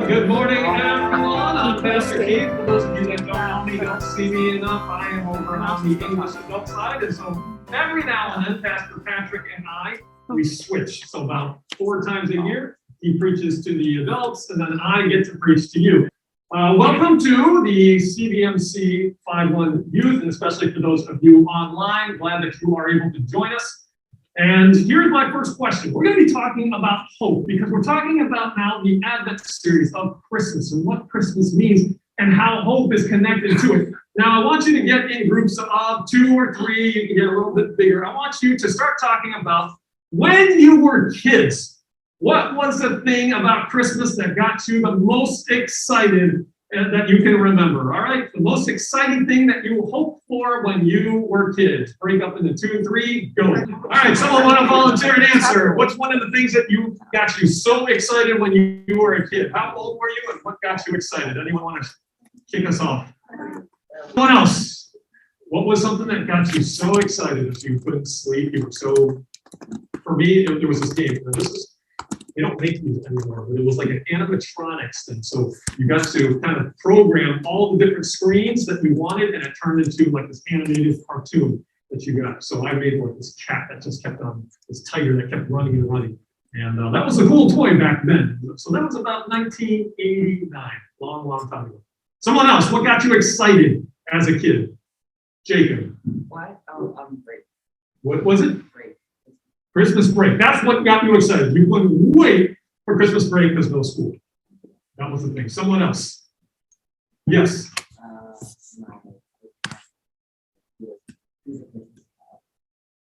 Good morning, everyone. I'm Pastor Keith. For those of you that don't know me, don't see me enough, I am over on the English adult side. And so every now and then, Pastor Patrick and I, we switch. So about 4 times a year, he preaches to the adults, and then I get to preach to you. Welcome to the CVMC FiveOneYouth, and especially for those of you online, glad that you are able to join us. And here's my first question. We're going to be talking about hope because we're talking about now the Advent series of Christmas and what Christmas means and how hope is connected to it. Now, I want you to get in groups of 2 or 3. You can get a little bit bigger. I want you to start talking about when you were kids. What was the thing about Christmas that got you the most excited that you can remember? All right, the most exciting thing that you hoped for when you were kids. Break up into 2 and 3, go. All right, someone want to volunteer an answer. What's one of the things that got you so excited when you were a kid? How old were you and what got you excited? Anyone want to kick us off? Someone else. What was something that got you so excited that you couldn't sleep? You were so, for me, there was this game. They don't make these anymore, but it was like an animatronics thing. So you got to kind of program all the different screens that you wanted, and it turned into like this animated cartoon that you got. So I made like this cat that just kept on, this tiger that kept running and running. And that was a cool toy back then. So that was about 1989, long time ago. Someone else, what got you excited as a kid? Jacob. What? Break. What was it? Break. Christmas break. That's what got you excited. You couldn't wait for Christmas break because no school. That was the thing. Someone else. Yes.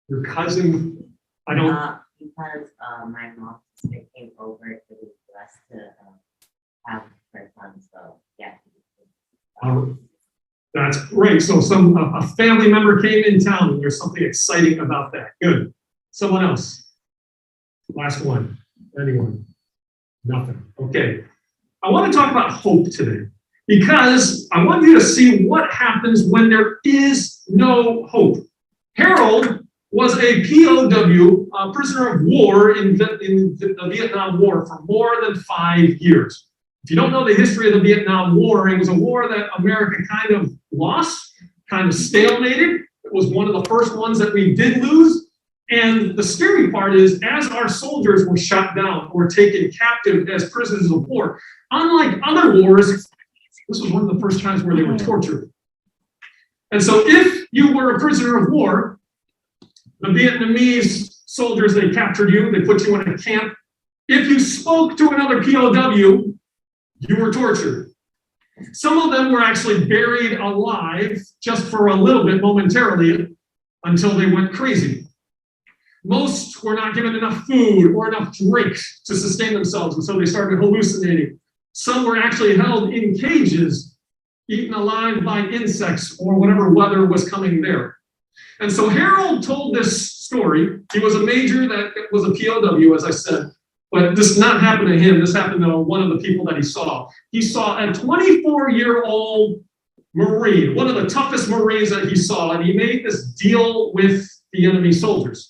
Your cousin. I don't. Because my mom came over to the US to have her son. So yeah. That's great. So a family member came in town, and there's something exciting about that. Good. Someone else. Last one. Anyone? Nothing. Okay. I want to talk about hope today because I want you to see what happens when there is no hope. Harold was a POW, a prisoner of war in the Vietnam War for more than 5 years. If you don't know the history of the Vietnam War, it was a war that America kind of lost, kind of stalemated. It was one of the first ones that we did lose. And the scary part is, as our soldiers were shot down or taken captive as prisoners of war, unlike other wars, this was one of the first times where they were tortured. And so if you were a prisoner of war, the Vietnamese soldiers, they captured you, they put you in a camp. If you spoke to another POW, you were tortured. Some of them were actually buried alive just for a little bit momentarily until they went crazy. Most were not given enough food or enough drink to sustain themselves, and so they started hallucinating. Some were actually held in cages, eaten alive by insects or whatever weather was coming there. And so Harold told this story. He was a major that was a POW, as I said, but this did not happen to him. This happened to one of the people that he saw. He saw a 24-year-old Marine, one of the toughest Marines that he saw, and he made this deal with the enemy soldiers.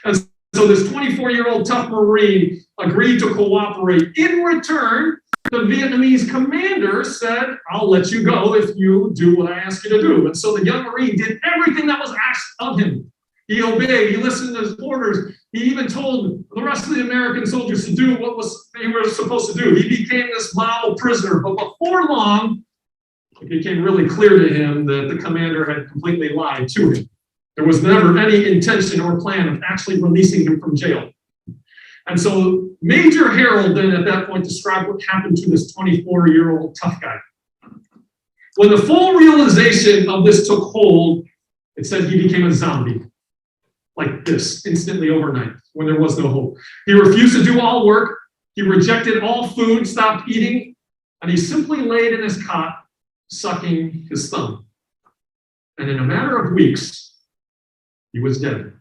And so this 24-year-old tough Marine agreed to cooperate. In return, the Vietnamese commander said, I'll let you go if you do what I ask you to do. And so the young Marine did everything that was asked of him. He obeyed, he listened to his orders. He even told the rest of the American soldiers to do what they were supposed to do. He became this model prisoner. But before long, it became really clear to him that the commander had completely lied to him. There was never any intention or plan of actually releasing him from jail. And so Major Harold then at that point described what happened to this 24-year-old tough guy. When the full realization of this took hold, it said he became a zombie. Like this, instantly overnight, when there was no hope. He refused to do all work. He rejected all food, stopped eating, and he simply laid in his cot, sucking his thumb. And in a matter of weeks, he was dead.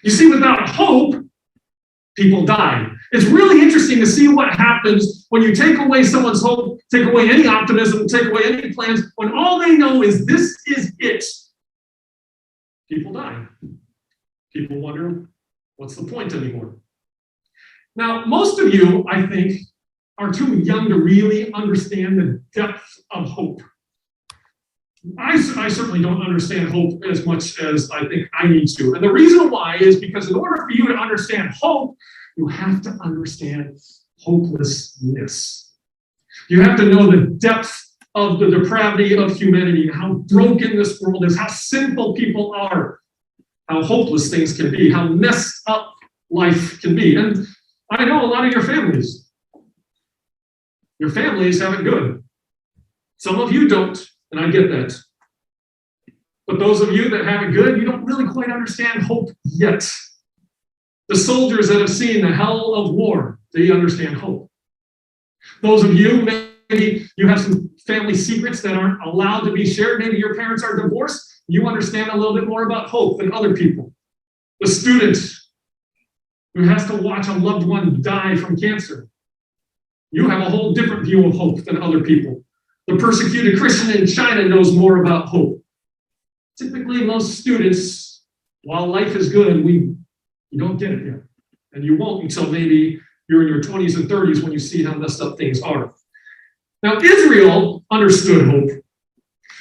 You see, without hope, people die. It's really interesting to see what happens when you take away someone's hope, take away any optimism, take away any plans, when all they know is this is it. People die. People wonder, what's the point anymore? Now, most of you, I think, are too young to really understand the depth of hope. I certainly don't understand hope as much as I think I need to. And the reason why is because in order for you to understand hope, you have to understand hopelessness. You have to know the depth of the depravity of humanity, how broken this world is, how sinful people are, how hopeless things can be, how messed up life can be. And I know a lot of your families. Your families have it good. Some of you don't, and I get that. But those of you that have it good, you don't really quite understand hope yet. The soldiers that have seen the hell of war, they understand hope. Those of you, maybe you have some family secrets that aren't allowed to be shared. Maybe your parents are divorced. You understand a little bit more about hope than other people. The student who has to watch a loved one die from cancer. You have a whole different view of hope than other people. The persecuted Christian in China knows more about hope. Typically, most students, while life is good, you don't get it yet. And you won't until maybe you're in your 20s and 30s when you see how messed up things are. Now, Israel understood hope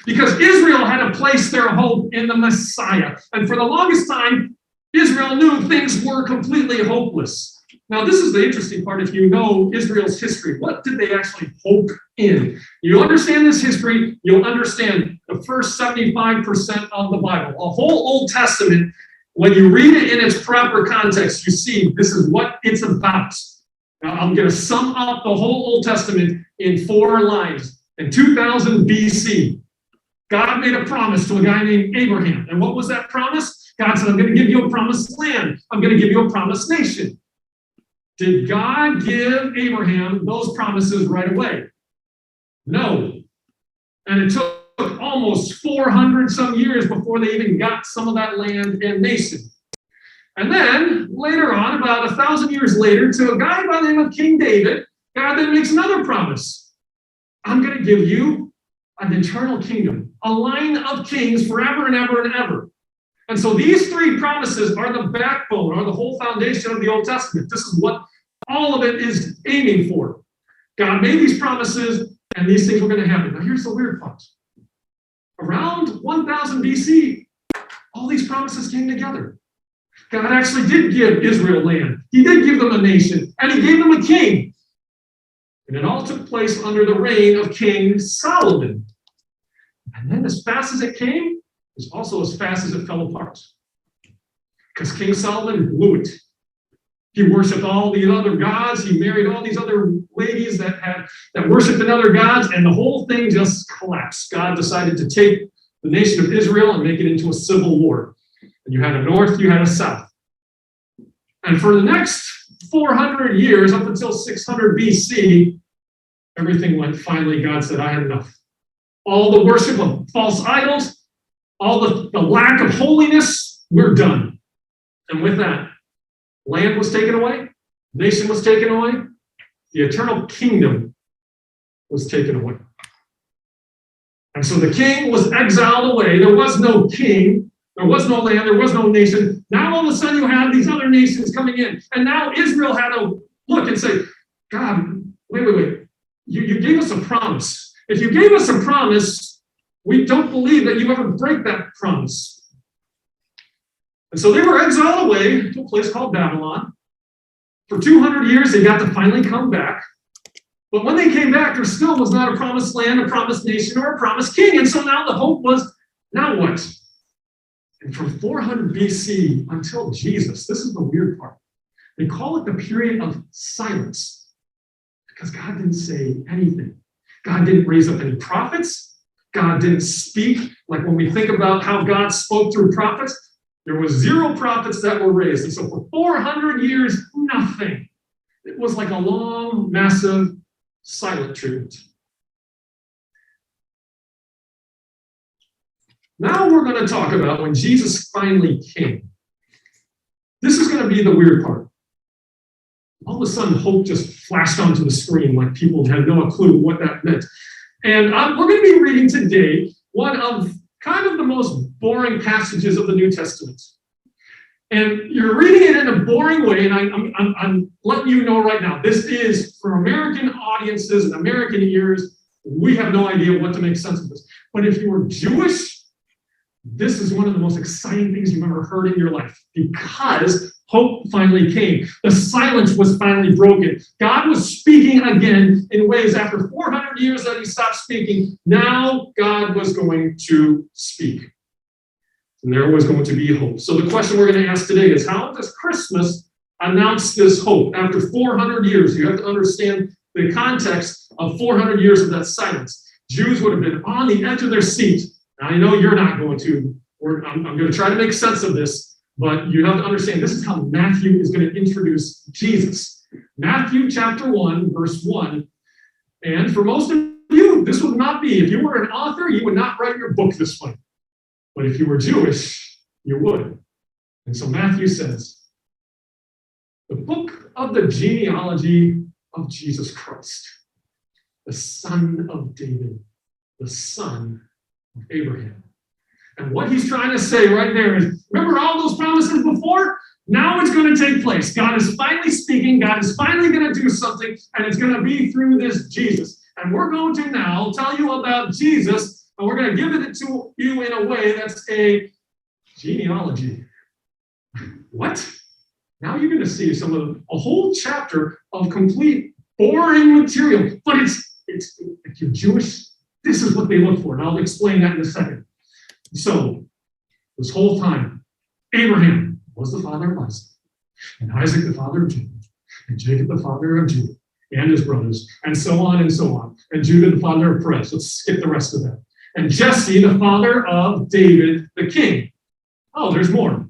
because Israel had to place their hope in the Messiah. And for the longest time, Israel knew things were completely hopeless. Now, this is the interesting part if you know Israel's history. What did they actually hope in? You understand this history, you'll understand the first 75% of the Bible. A whole Old Testament, when you read it in its proper context, you see this is what it's about. Now, I'm going to sum up the whole Old Testament in 4 lines. In 2000 BC, God made a promise to a guy named Abraham. And what was that promise? God said, I'm going to give you a promised land. I'm going to give you a promised nation. Did God give Abraham those promises right away? No. And it took almost 400 some years before they even got some of that land and nation. And then later on, about 1,000 years later, to a guy by the name of King David, God then makes another promise. I'm going to give you an eternal kingdom, a line of kings forever and ever and ever. And so these 3 promises are the backbone, are the whole foundation of the Old Testament. This is what all of it is aiming for. God made these promises, and these things were going to happen. Now, here's the weird part. Around 1000 BC, all these promises came together. God actually did give Israel land. He did give them a nation, and he gave them a king. And it all took place under the reign of King Solomon. And then as fast as it came, it was also as fast as it fell apart. Because King Solomon blew it. He worshiped all the other gods. He married all these other ladies that worshiped another gods, and the whole thing just collapsed. God decided to take the nation of Israel and make it into a civil war. And you had a north, you had a south. And for the next 400 years, up until 600 BC, everything went, finally, God said, I had enough. All the worship of false idols, all the lack of holiness, we're done. And with that, land was taken away, nation was taken away, the eternal kingdom was taken away. And so the king was exiled away. There was no king, there was no land, there was no nation. Now all of a sudden you have these other nations coming in. And now Israel had to look and say, God, wait. You gave us a promise. If you gave us a promise, we don't believe that you ever break that promise. And so they were exiled away to a place called Babylon. For 200 years, they got to finally come back. But when they came back, there still was not a promised land, a promised nation, or a promised king. And so now the hope was, now what? And from 400 BC until Jesus, this is the weird part. They call it the period of silence because God didn't say anything. God didn't raise up any prophets. God didn't speak. Like when we think about how God spoke through prophets, there was 0 prophets that were raised. And so for 400 years, nothing. It was like a long, massive, silent treatment. Now we're going to talk about when Jesus finally came. This is going to be the weird part. All of a sudden, hope just flashed onto the screen like people had no clue what that meant. And we're going to be reading today one of kind of the most boring passages of the New Testament. And you're reading it in a boring way, and I'm letting you know right now, this is for American audiences and American ears. We have no idea what to make sense of this. But if you were Jewish, this is one of the most exciting things you've ever heard in your life, because hope finally came. The silence was finally broken. God was speaking again in ways after 400 years that he stopped speaking. Now God was going to speak. And there was going to be hope. So the question we're going to ask today is, how does Christmas announce this hope? After 400 years, you have to understand the context of 400 years of that silence. Jews would have been on the edge of their seat. Now, I know you're not going to. I'm going to try to make sense of this, but you have to understand this is how Matthew is going to introduce Jesus. Matthew chapter 1, verse 1. And for most of you, this would not be. If you were an author, you would not write your book this way. But if you were Jewish, you would. And so Matthew says, the book of the genealogy of Jesus Christ, the son of David, the son of Abraham. And what he's trying to say right there is, remember all those promises before? Now it's going to take place. God is finally speaking. God is finally going to do something, and it's going to be through this Jesus. And we're going to now tell you about Jesus, and we're going to give it to you in a way that's a genealogy. What? Now you're going to see a whole chapter of complete boring material. But it's if you're Jewish, this is what they look for. And I'll explain that in a second. So this whole time, Abraham was the father of Isaac, and Isaac the father of Jacob, and Jacob the father of Judah and his brothers, and so on and so on. And Judah the father of Perez. Let's skip the rest of that. And Jesse the father of David the king. Oh, there's more.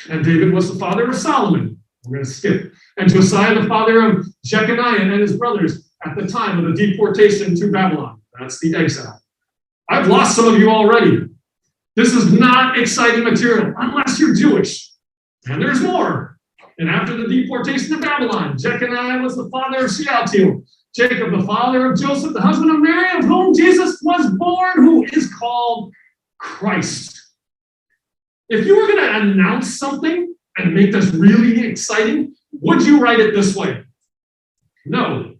And David was the father of Solomon. We're going to skip. And Josiah the father of Jeconiah and his brothers at the time of the deportation to Babylon. That's the exile. I've lost some of you already. This is not exciting material unless you're Jewish. And there's more. And after the deportation to Babylon, Jeconiah was the father of Shealtiel, Jacob the father of Joseph, the husband of Mary, of whom Jesus was born, who is called Christ. If you were going to announce something and make this really exciting, would you write it this way? No.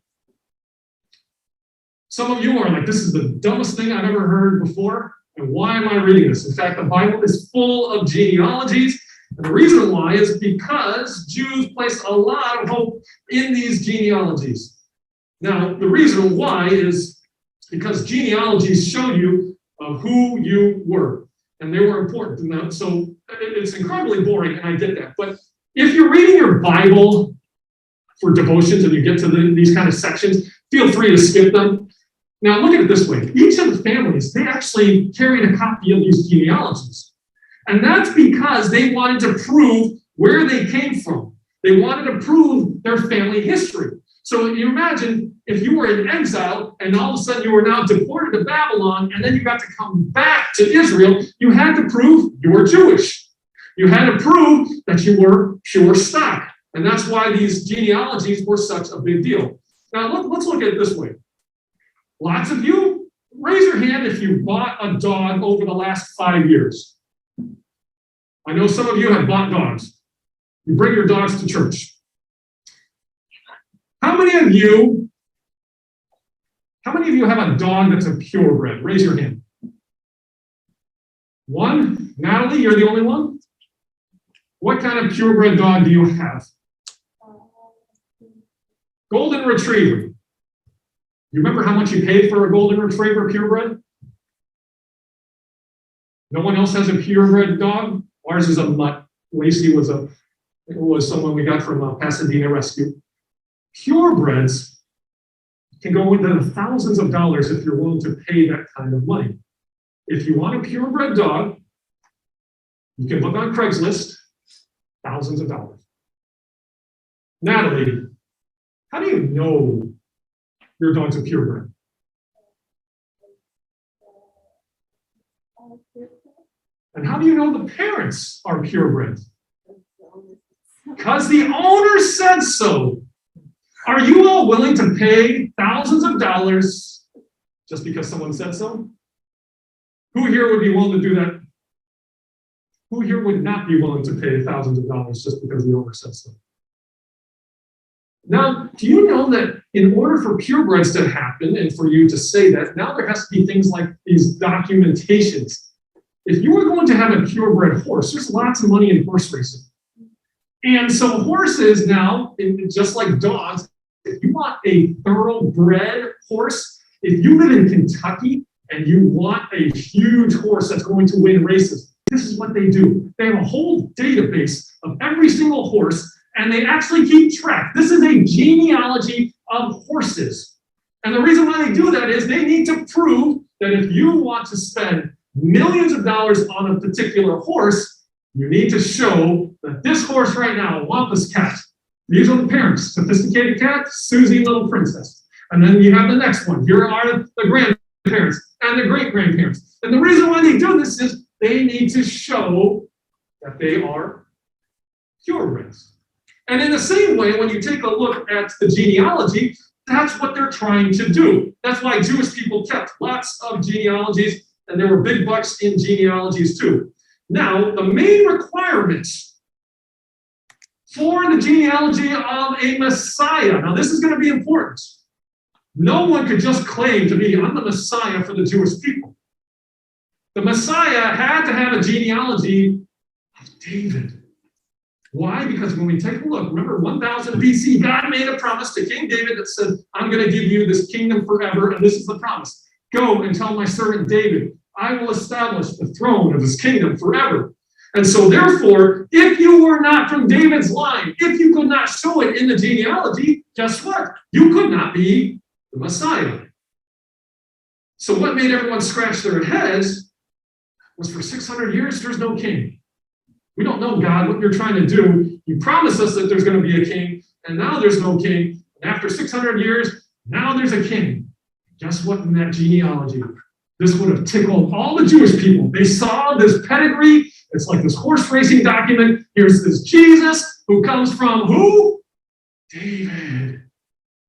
Some of you are like, this is the dumbest thing I've ever heard before, and why am I reading this? In fact, the Bible is full of genealogies, and the reason why is because Jews place a lot of hope in these genealogies. Now, the reason why is because genealogies show you who you were, and they were important. Now, so it's incredibly boring, and I get that. But if you're reading your Bible for devotions and you get to these kind of sections, feel free to skip them. Now, look at it this way. Each of the families, they actually carried a copy of these genealogies. And that's because they wanted to prove where they came from. They wanted to prove their family history. So you imagine if you were in exile and all of a sudden you were now deported to Babylon and then you got to come back to Israel, you had to prove you were Jewish. You had to prove that you were pure stock. And that's why these genealogies were such a big deal. Now, let's look at it this way. Lots of you, raise your hand if you bought a dog over the last 5 years. I know some of you have bought dogs. You bring your dogs to church. How many of you have a dog that's a purebred? Raise your hand. One? Natalie, you're the only one? What kind of purebred dog do you have? Golden Retriever. You remember how much you paid for a Golden Retriever purebred? No one else has a purebred dog? Ours is a mutt. Lacey was someone we got from Pasadena Rescue. Purebreds can go into thousands of dollars if you're willing to pay that kind of money. If you want a purebred dog, you can look on Craigslist, thousands of dollars. Natalie, how do you know your dog's a purebred? And how do you know the parents are purebred? Because the owner said so. Are you all willing to pay thousands of dollars just because someone said so? Who here would be willing to do that? Who here would not be willing to pay thousands of dollars just because the owner says so? Now, do you know that in order for purebreds to happen and for you to say that, now there has to be things like these documentations. If you are going to have a purebred horse, there's lots of money in horse racing. And so horses now, just like dogs, if you want a thoroughbred horse, if you live in Kentucky and you want a huge horse that's going to win races, this is what they do. They have a whole database of every single horse, and they actually keep track. This is a genealogy of horses. And the reason why they do that is they need to prove that if you want to spend millions of dollars on a particular horse, you need to show that this horse right now, Wampus Cat, these are the parents, Sophisticated Cat, Susie Little Princess. And then you have the next one. Here are the grandparents and the great-grandparents. And the reason why they do this is they need to show that they are purebreds. And in the same way, when you take a look at the genealogy, that's what they're trying to do. That's why Jewish people kept lots of genealogies, and there were big bucks in genealogies too. Now, the main requirements for the genealogy of a Messiah, now this is going to be important. No one could just claim to be, I'm the Messiah for the Jewish people. The Messiah had to have a genealogy of David. Why? Because when we take a look, remember 1000 BC, God made a promise to King David that said, I'm going to give you this kingdom forever, and this is the promise. Go and tell my servant David, I will establish the throne of his kingdom forever. And so therefore, if you were not from David's line, if you could not show it in the genealogy, guess what? You could not be the Messiah. So what made everyone scratch their heads was for 600 years, there's no king. We don't know, God, what you're trying to do. You promised us that there's going to be a king, and now there's no king. And after 600 years, now there's a king. Guess what in that genealogy? This would have tickled all the Jewish people. They saw this pedigree. It's like this horse racing document. Here's this Jesus who comes from who? David.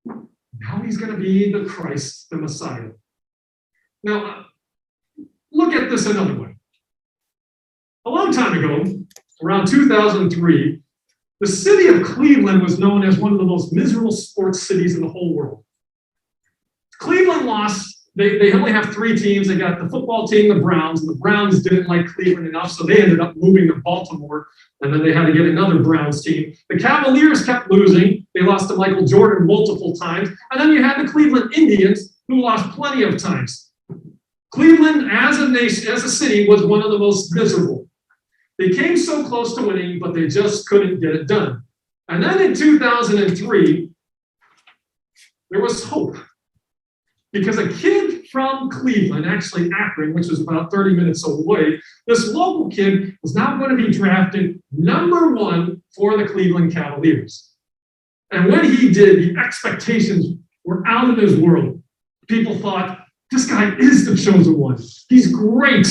Now he's going to be the Christ, the Messiah. Now, look at this another way. A long time ago, around 2003, the city of Cleveland was known as one of the most miserable sports cities in the whole world. Cleveland lost. They only have 3 teams. They got the football team, the Browns, and the Browns didn't like Cleveland enough, so they ended up moving to Baltimore, and then they had to get another Browns team. The Cavaliers kept losing. They lost to Michael Jordan multiple times, and then you had the Cleveland Indians, who lost plenty of times. Cleveland, as a nation, as a city, was one of the most miserable. They came so close to winning, but they just couldn't get it done. And then in 2003, there was hope. Because a kid from Cleveland, actually Akron, which was about 30 minutes away, this local kid was now going to be drafted #1 for the Cleveland Cavaliers. And when he did, the expectations were out of this world. People thought, this guy is the chosen one. He's great.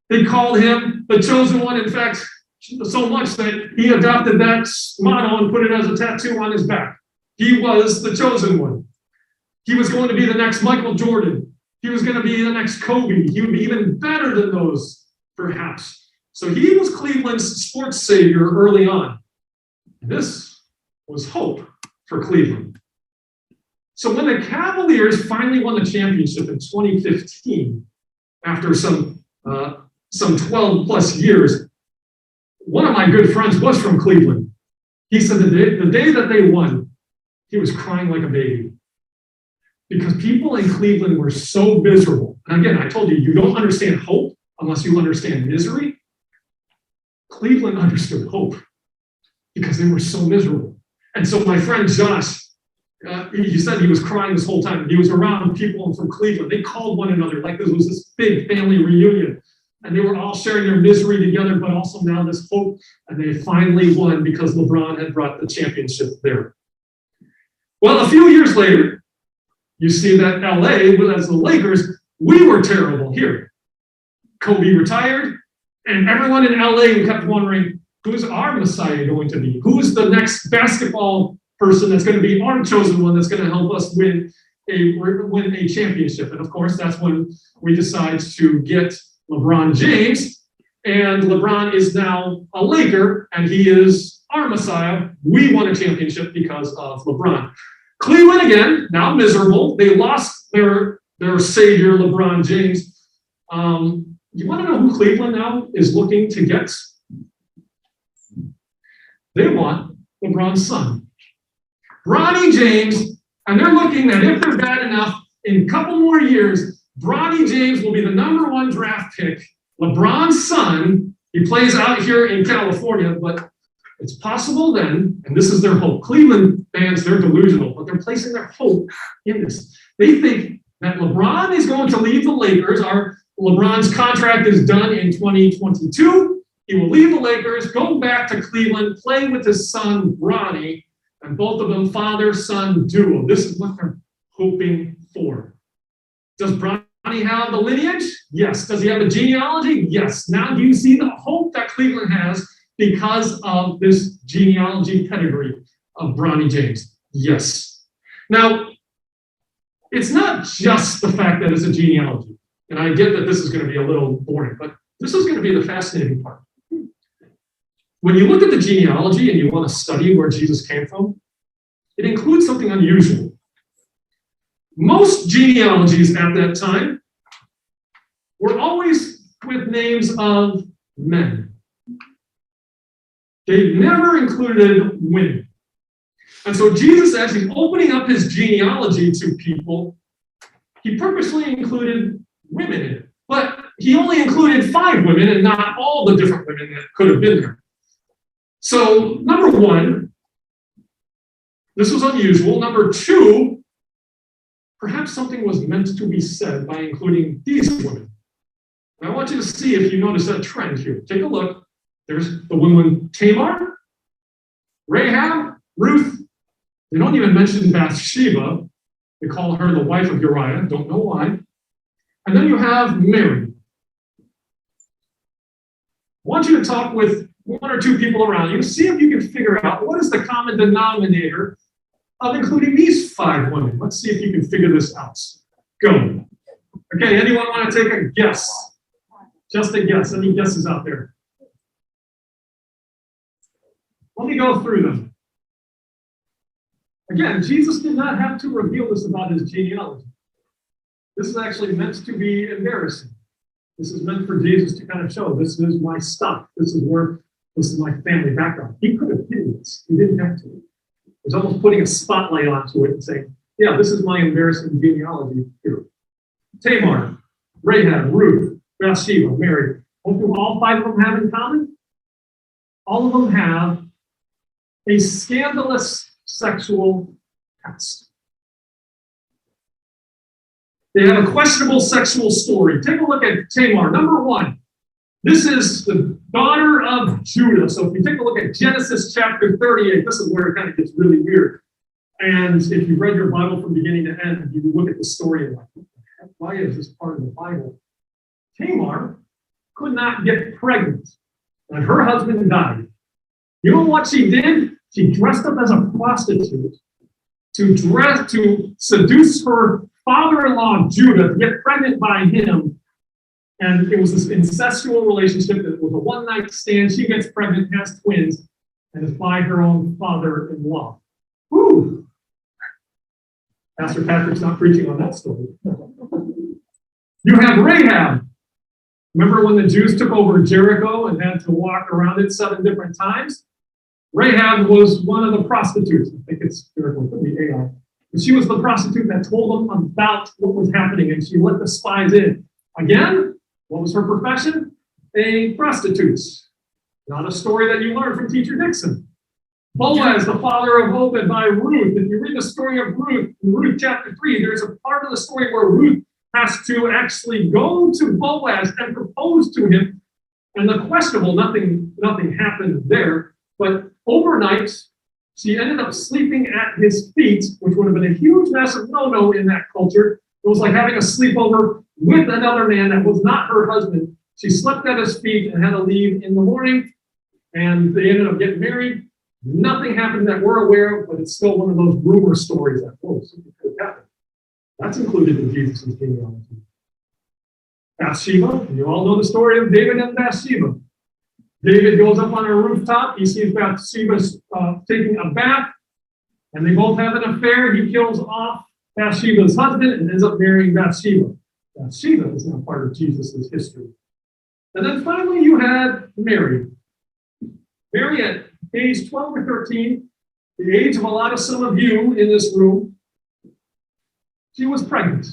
They called him the chosen one. In fact, so much that he adopted that motto and put it as a tattoo on his back. He was the chosen one. He was going to be the next Michael Jordan. He was going to be the next Kobe. He would be even better than those, perhaps. So he was Cleveland's sports savior early on. This was hope for Cleveland. So when the Cavaliers finally won the championship in 2015, after some 12 plus years, one of my good friends was from Cleveland. He said the day that they won, he was crying like a baby. Because people in Cleveland were so miserable. And again, I told you, you don't understand hope unless you understand misery. Cleveland understood hope because they were so miserable. And so my friend Josh, he said he was crying this whole time. He was around people from Cleveland. They called one another like this was this big family reunion. And they were all sharing their misery together, but also now this hope. And they finally won because LeBron had brought the championship there. Well, a few years later, you see that LA, as the Lakers, we were terrible here. Kobe retired, and everyone in LA kept wondering, who's our Messiah going to be? Who's the next basketball person that's going to be our chosen one that's going to help us win a championship? And of course, that's when we decide to get LeBron James. and LeBron is now a Laker, and he is our Messiah. We won a championship because of LeBron. Cleveland, again, now miserable. They lost their savior, LeBron James. You want to know who Cleveland now is looking to get? They want LeBron's son, Bronny James, and they're looking that if they're bad enough, in a couple more years, Bronny James will be the #1 draft pick. LeBron's son, he plays out here in California, but it's possible then, and this is their hope. Cleveland fans, they're delusional, but they're placing their hope in this. They think that LeBron is going to leave the Lakers. LeBron's contract is done in 2022. He will leave the Lakers, go back to Cleveland, play with his son, Bronny, and both of them father-son duo. This is what they're hoping for. Does Bronny have the lineage? Yes. Does he have a genealogy? Yes. Now do you see the hope that Cleveland has because of this genealogy pedigree of Bronny James? Yes. Now, it's not just the fact that it's a genealogy. And I get that this is going to be a little boring, but this is going to be the fascinating part. When you look at the genealogy and you want to study where Jesus came from, it includes something unusual. Most genealogies at that time were always with names of men. They never included women. And so Jesus, as he's opening up his genealogy to people, he purposely included women in it. But he only included 5 women and not all the different women that could have been there. So, number 1, this was unusual. Number 2, perhaps something was meant to be said by including these women. And I want you to see if you notice that trend here. Take a look. There's the woman Tamar, Rahab, Ruth. They don't even mention Bathsheba. They call her the wife of Uriah. Don't know why. And then you have Mary. I want you to talk with 1 or 2 people around you. See if you can figure out what is the common denominator of including these 5 women. Let's see if you can figure this out. Go. Okay, anyone want to take a guess? Just a guess. Any guesses out there? Let me go through them. Again, Jesus did not have to reveal this about his genealogy. This is actually meant to be embarrassing. This is meant for Jesus to kind of show, this is my stuff. This is my family background. He could have hidden this. He didn't have to. He's almost putting a spotlight onto it and saying, yeah, this is my embarrassing genealogy here. Tamar, Rahab, Ruth, Bathsheba, Mary. What do all 5 of them have in common? All of them have a scandalous sexual past. They have a questionable sexual story. Take a look at Tamar. Number 1, this is the daughter of Judah. So if you take a look at Genesis chapter 38, this is where it kind of gets really weird. And if you read your Bible from beginning to end, you look at the story and like, what the heck? Why is this part of the Bible? Tamar could not get pregnant, and her husband died. You know what she did? She dressed up as a prostitute to seduce her father-in-law Judah to get pregnant by him. And it was this incestual relationship that was a one-night stand. She gets pregnant, has twins, and is by her own father-in-law. Whew. Pastor Patrick's not preaching on that story. You have Rahab. Remember when the Jews took over Jericho and had to walk around it 7 different times? Rahab was one of the prostitutes. I think it's Jericho, it could be Ai. But she was the prostitute that told them about what was happening, and she let the spies in. Again, what was her profession? A prostitute. Not a story that you learned from Teacher Dixon. Boaz, the father of Obed by Ruth. If you read the story of Ruth, in Ruth chapter 3, there's a part of the story where Ruth has to actually go to Boaz and propose to him. And the questionable, nothing happened there, but overnight, she ended up sleeping at his feet, which would have been a huge, massive no-no in that culture. It was like having a sleepover with another man that was not her husband. She slept at his feet and had to leave in the morning, and they ended up getting married. Nothing happened that we're aware of, but it's still one of those rumor stories that, oh, something could have happened. That's included in Jesus' genealogy. Bathsheba, you all know the story of David and Bathsheba. David goes up on a rooftop. He sees Bathsheba taking a bath, and they both have an affair. He kills off Bathsheba's husband and ends up marrying Bathsheba. Bathsheba is not part of Jesus' history. And then finally, you had Mary. Mary, at age 12 or 13, the age of some of you in this room, she was pregnant.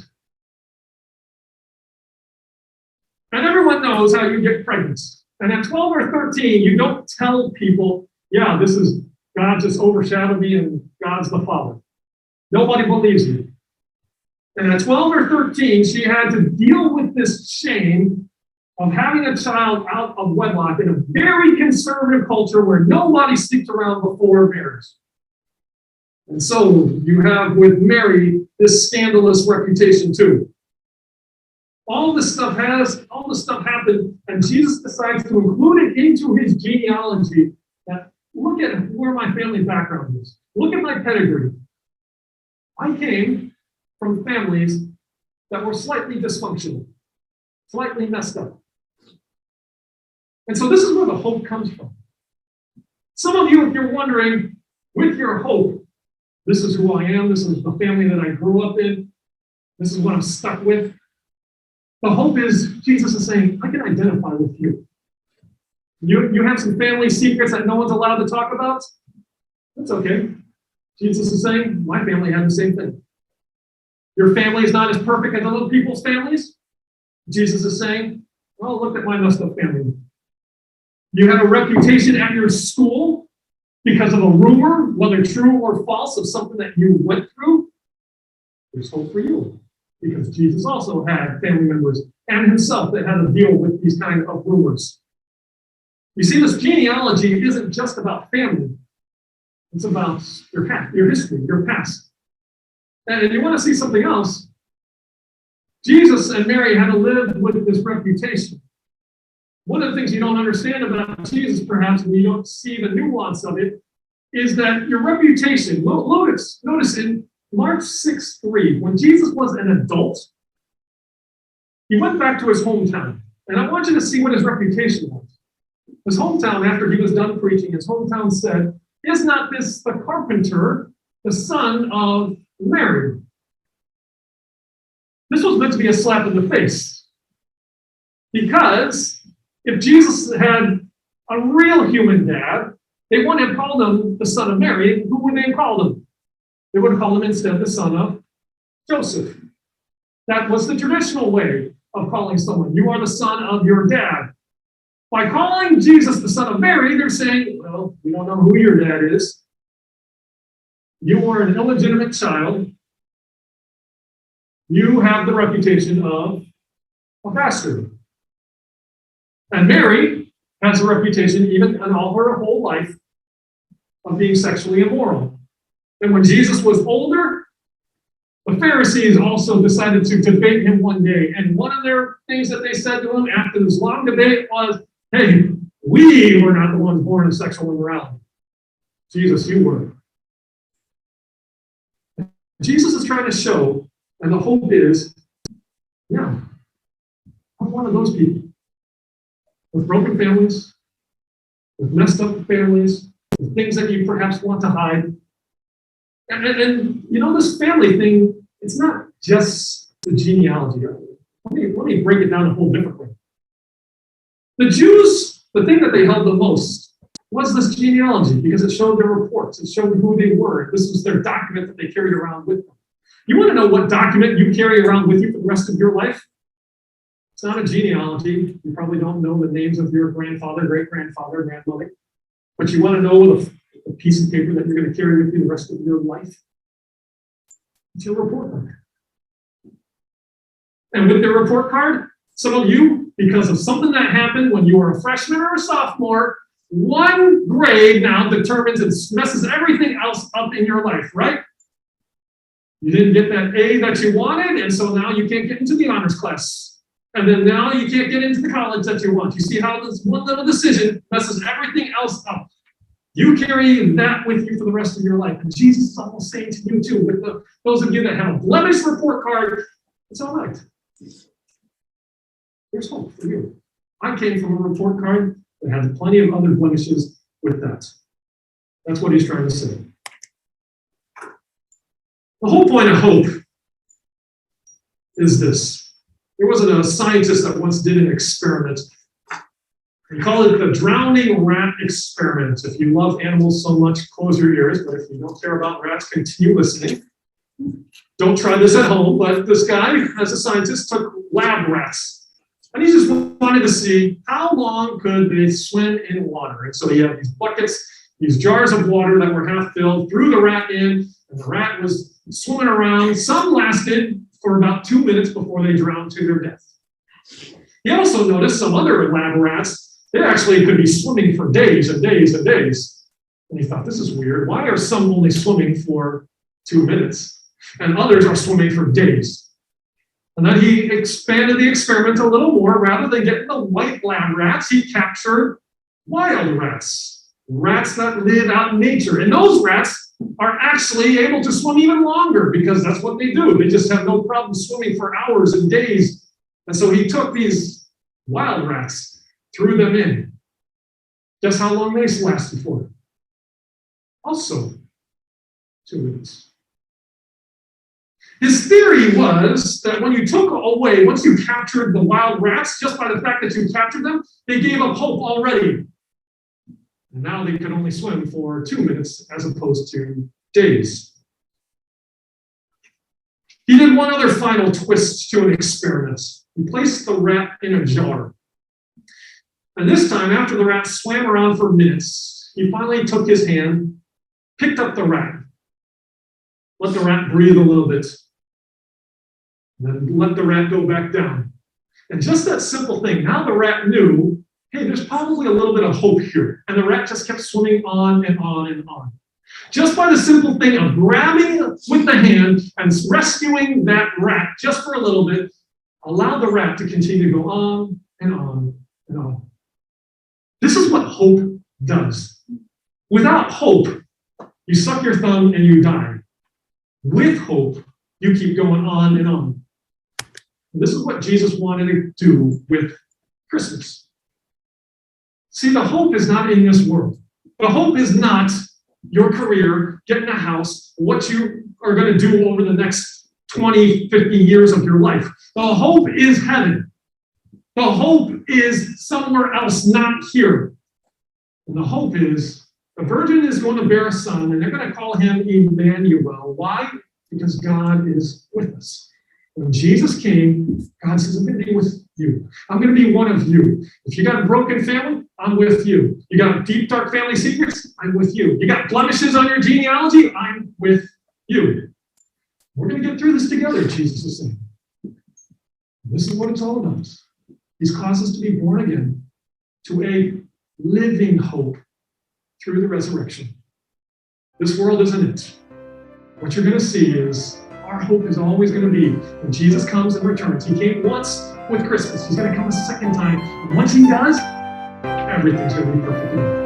And everyone knows how you get pregnant. And at 12 or 13, you don't tell people, yeah, this is God just overshadowed me and God's the Father. Nobody believes you. And at 12 or 13, she had to deal with this shame of having a child out of wedlock in a very conservative culture where nobody sticked around before marriage. And so you have with Mary this scandalous reputation too. All this stuff happened, and Jesus decides to include it into his genealogy. That look at where my family background is. Look at my pedigree. I came from families that were slightly dysfunctional, slightly messed up. And so this is where the hope comes from. Some of you, if you're wondering, with your hope, this is who I am, this is the family that I grew up in, this is what I'm stuck with. The hope is, Jesus is saying, I can identify with you. You have some family secrets that no one's allowed to talk about? That's okay. Jesus is saying, my family had the same thing. Your family is not as perfect as other people's families? Jesus is saying, well, look at my messed up family. You have a reputation at your school because of a rumor, whether true or false, of something that you went through. There's hope for you, because Jesus also had family members and himself that had to deal with these kind of rumors. You see, this genealogy isn't just about family. It's about your past, your history, your past. And you want to see something else? Jesus and Mary had to live with this reputation. One of the things you don't understand about Jesus, perhaps, and you don't see the nuance of it, is that your reputation, notice in Mark 6:3, when Jesus was an adult, he went back to his hometown. And I want you to see what his reputation was. His hometown, after he was done preaching, his hometown said, is not this the carpenter, the son of Mary? This was meant to be a slap in the face. Because if Jesus had a real human dad, they wouldn't have called him the son of Mary. Who would they have called him? They would have called him instead the son of Joseph. That was the traditional way of calling someone. You are the son of your dad. By calling Jesus the son of Mary, they're saying, well, we don't know who your dad is. You are an illegitimate child. You have the reputation of a bastard. And Mary has a reputation, even in all her whole life, of being sexually immoral. And when Jesus was older, the Pharisees also decided to debate him one day. And one of their things that they said to him after this long debate was, hey, we were not the ones born in sexual immorality. Jesus, you were. Jesus is trying to show, and the hope is, yeah, I'm one of those people. With broken families, with messed up families, with things that you perhaps want to hide. And you know, this family thing, it's not just the genealogy. Let me break it down a whole different way. The Jews, the thing that they held the most was this genealogy, because it showed their reports, it showed who they were. This was their document that they carried around with them. You want to know what document you carry around with you for the rest of your life? It's not a genealogy. You probably don't know the names of your grandfather, great-grandfather, grandmother. But you want to know the piece of paper that you're going to carry with you the rest of your life? It's your report card. And with their report card, some of you, because of something that happened when you were a freshman or a sophomore, one grade now determines and messes everything else up in your life, right? You didn't get that A that you wanted, and so now you can't get into the honors class. And then now you can't get into the college that you want. You see how this one little decision messes everything else up. You carry that with you for the rest of your life. And Jesus is almost saying to you too, with those of you that have a blemished report card, it's all right. There's hope for you. I came from a report card that had plenty of other blemishes with that. That's what he's trying to say. The whole point of hope is this. There was a scientist that once did an experiment. He called it the drowning rat experiment. If you love animals so much, close your ears. But if you don't care about rats, continue listening. Don't try this at home. But this guy, as a scientist, took lab rats. And he just wanted to see how long could they swim in water. And so he had these buckets, these jars of water that were half filled, threw the rat in, and the rat was swimming around. Some lasted for about 2 minutes before they drowned to their death. He also noticed some other lab rats, they actually could be swimming for days and days and days. And he thought, this is weird. Why are some only swimming for 2 minutes and others are swimming for days? And then he expanded the experiment a little more. Rather than getting the white lab rats, he captured wild rats, rats that live out in nature. And those rats are actually able to swim even longer because that's what they do. They just have no problem swimming for hours and days. And so he took these wild rats, threw them in. Guess how long they lasted for? Also 2 minutes. His theory was that when you took away, once you captured the wild rats, just by the fact that you captured them, they gave up hope already. And now they could only swim for 2 minutes as opposed to days. He did one other final twist to an experiment. He placed the rat in a jar. And this time, after the rat swam around for minutes, he finally took his hand, picked up the rat, let the rat breathe a little bit, and then let the rat go back down. And just that simple thing, now the rat knew, hey, there's probably a little bit of hope here. And the rat just kept swimming on and on and on. Just by the simple thing of grabbing with the hand and rescuing that rat just for a little bit, allowed the rat to continue to go on and on and on. This is what hope does. Without hope, you suck your thumb and you die. With hope, you keep going on and on. And this is what Jesus wanted to do with Christmas. See, the hope is not in this world. The hope is not your career, getting a house, what you are going to do over the next 20, 50 years of your life. The hope is heaven. The hope is somewhere else, not here. And the hope is the virgin is going to bear a son, and they're going to call him Emmanuel. Why? Because God is with us. When Jesus came, God says, I'm going to be with you. I'm going to be one of you. If you got a broken family, I'm with you. You got deep, dark family secrets, I'm with you. You got blemishes on your genealogy, I'm with you. We're going to get through this together, Jesus is saying. This is what it's all about. He's caused us to be born again to a living hope through the resurrection. This world isn't it. What you're going to see is our hope is always going to be when Jesus comes and returns. He came once with Christmas. He's going to come a second time. And once he does, everything's going to be perfect.